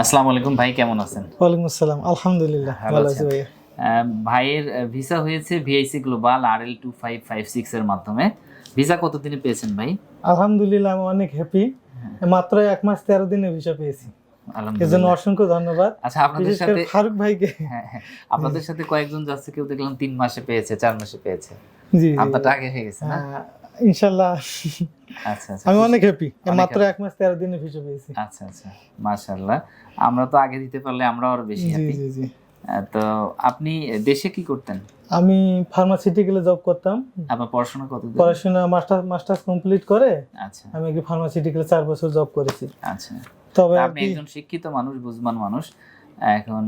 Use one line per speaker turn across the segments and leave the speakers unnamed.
আসসালামু আলাইকুম ভাই, কেমন আছেন?
ওয়ালাইকুম আসসালাম, আলহামদুলিল্লাহ ভালো আছি ভাইয়া।
ভাইয়ের ভিসা হয়েছে ভিআইসি গ্লোবাল RL2556 এর মাধ্যমে। ভিসা কতদিনে পেয়েছেন ভাই?
আলহামদুলিল্লাহ আমি অনেক হ্যাপি। মাত্র 1 মাস 13 দিনে ভিসা পেয়েছি, এর জন্য
আলহামদুলিল্লাহ।
অসংখ্য ধন্যবাদ।
আচ্ছা, আপনাদের
বিশেষ করে
সাথে
ফারুক ভাইকে।
আপনাদের সাথে কয়েকজন যাচ্ছে, কেউ দেখলাম 3 মাসে পেয়েছে, 4 মাসে পেয়েছে।
জি
আপনারটা আগে হয়ে গেছে না?
ইনশাআল্লাহ।
আচ্ছা আচ্ছা,
আমি অনেক হ্যাপি, মাত্র 1 মাস 13 দিনে ভিসা পেয়েছি।
আচ্ছা আচ্ছা, মাশাআল্লাহ। আমরা তো আগে দিতে পারলে আমরাও আরো বেশি
জি
হ্যাপি।
জি জি।
তো আপনি দেশে কি করতেন?
আমি ফার্মাসিউটিক্যালে জব করতাম।
আপনার পড়াশোনা কতদূর?
পড়াশোনা মাস্টার্স কমপ্লিট করে
আচ্ছা
আমি কি ফার্মাসিউটিক্যালে 4 বছর জব করেছি।
আচ্ছা,
তবে
আপনি একজন শিক্ষিত মানুষ, বুঝবান মানুষ। এখন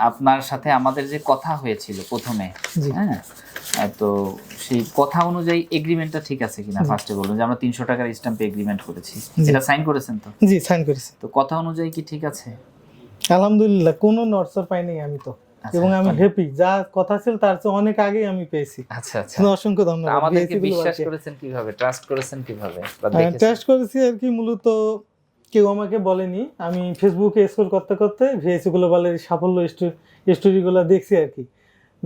আপনার সাথে আমাদের যে কথা হয়েছিল প্রথমে,
জি
হ্যাঁ, তো সেই কথা অনুযায়ী এগ্রিমেন্টটা ঠিক আছে কিনা ফার্স্টে বলুন, যে আমরা 300 টাকার স্ট্যাম্পে এগ্রিমেন্ট করেছি, এটা সাইন করেছেন তো?
জি সাইন করেছি।
তো কথা অনুযায়ী কি ঠিক আছে?
আলহামদুলিল্লাহ, কোনো নড়চড় পাইনি আমি তো,
আচ্ছা,
এবং আমি হ্যাপি। যা কথা ছিল তার চেয়ে অনেক আগেই আমি পেয়েছি।
আচ্ছা আচ্ছা।
অসংখ্য
তো
ধন্যবাদ।
আমাদেরকে বিশ্বাস করেছেন কিভাবে, ট্রাস্ট করেছেন কিভাবে, বা দেখেছেন?
টেস্ট করেছি আর কি, মূলত কেউ আমাকে বলেনি, আমি ফেসবুকে স্ক্রল করতে করতে ভিএসি গ্লোবালের সাফল্য স্টোরিগুলো দেখছি আর কি।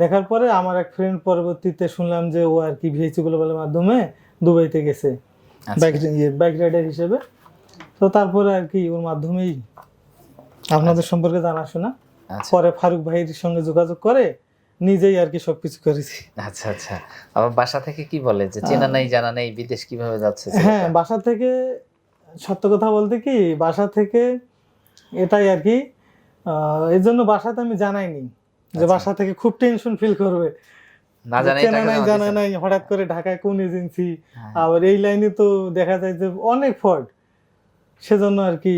দেখার পরে আমার এক ফ্রেন্ড পরবর্তীতে শুনলাম যে ও আর কি ভিএসি গ্লোবালের মাধ্যমে দুবাইতে গেছে বাইক রাইডার হিসেবে। তো তারপরে আর কি ওর মাধ্যমেই আপনাদের সম্পর্কে জানাশোনা।
আচ্ছা
পরে ফারুক ভাইয়ের সঙ্গে যোগাযোগ করে নিজেই আর কি সবকিছু করেছি।
আচ্ছা আচ্ছা। আবার বাসা থেকে কি বলে, যে চেনা নাই জানা নেই, বিদেশ কিভাবে যাচ্ছে?
হ্যাঁ, বাসা থেকে সত্য কথা বলতে কি, বাসা থেকে এটাই আর কি, এর জন্য বাসাতে আমি জানাইনি যে বাসা থেকে খুব টেনশন ফিল করবে।
না জানাই
চেনা
টাকা
নাই
জমা
জানা
দিয়েছেন?
নাই, হঠাৎ করে ঢাকায় কোন এজেন্সি,
হ্যাঁ।
আবার এই লাইনে তো দেখা যায় যে অনেক ফ্রড, সেজন্য আর কি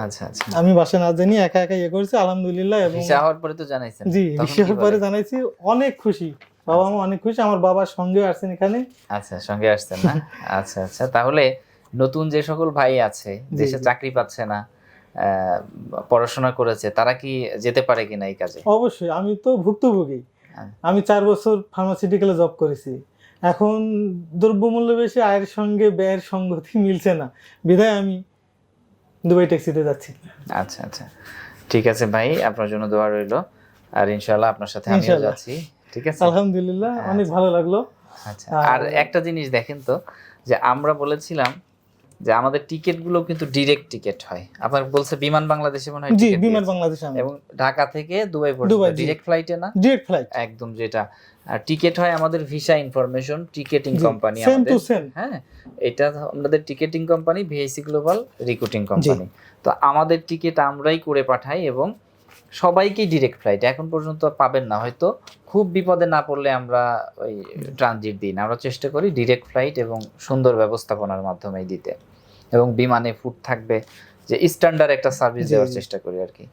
আচ্ছা আচ্ছা।
আমি বাসা না জানি একা একা ইয়ে করেছি আলহামদুলিল্লাহ। এবং
ভিসা হওয়ার পরে তো জানাইছেন?
জি,
তখন কি
বিষয়ের
বলে?
পরে জানাইছি, অনেক খুশি। বাবা মা অনেক খুশি, আমার বাবার সঙ্গেও আসছেন এখানে।
আচ্ছা, সঙ্গে আসছেন না? আচ্ছা আচ্ছা। তাহলে নতুন যে সকল ভাই আছে, দেশে চাকরি পাচ্ছে না, পড়াশোনা করেছে, তারা কি যেতে পারে কিনা এই কাজে?
অবশ্যই, আমি তো ভুক্তভোগী।
হ্যাঁ।
আমি 4 বছর ফার্মাসিউটিক্যালে জব করেছি। এখন দ্রব্যমূল্য বেশি, আয়ের সঙ্গে ব্যয়ের সঙ্গতি মিলছে না, বিধায় আমি দুবাই ট্যাক্সিতে যাচ্ছি।
আচ্ছা আচ্ছা, ঠিক আছে ভাই, আপনার জন্য দোয়া রইলো। আর ইনশাআল্লাহ আপনার সাথে আমিও
ইনশাআল্লাহ।
যাচ্ছি। ঠিক আছে,
আলহামদুলিল্লাহ, অনেক ভালো লাগলো।
আচ্ছা। আর একটা জিনিস দেখেন তো, যে আমরা বলেছিলাম যে আমাদের টিকিট গুলো কিন্তু ডিরেক্ট টিকিট হয়। আপনার বলছে বিমান বাংলাদেশে মনে হয়
জি,
টিকিট
বিমান
দিয়েছে।
বাংলাদেশ
এবং ঢাকা থেকে দুবাই পর্যন্ত
দুবাই, জি।
ডিরেক্ট ফ্লাইটে না?
ডিরেক্ট ফ্লাইট
একদম, যেটা টিকিট হয় আমাদের visa information ticketing company
same
আমাদের।
Too same.
হ্যাঁ, এটা আমাদের ticketing company VIC global recruiting company. তো আমাদের টিকিট আমরাই করে পাঠাই, এবং সবাইকেই ডিরেক্ট ফ্লাইট। এখন পর্যন্ত পাবেন না, হয়তো খুব বিপদে না পড়লে আমরা ওই ট্রানজিট দিই না, আমরা চেষ্টা করি ডিরেক্ট ফ্লাইট এবং সুন্দর ব্যবস্থাপনার মাধ্যমেই দিতে, এবং বিমানে ফুড থাকবে, যে স্ট্যান্ডার্ড একটা সার্ভিস দেওয়ার চেষ্টা করি আর কি।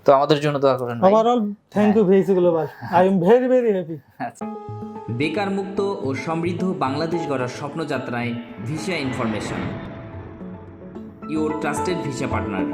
তো আমাদের জন্য দোয়া করেন ভাই।
Overall thank you VAC global, I am very very happy.
বেকার মুক্ত ও সমৃদ্ধ বাংলাদেশ গড়ার স্বপ্নযাত্রায় visa information, your trusted visa partner.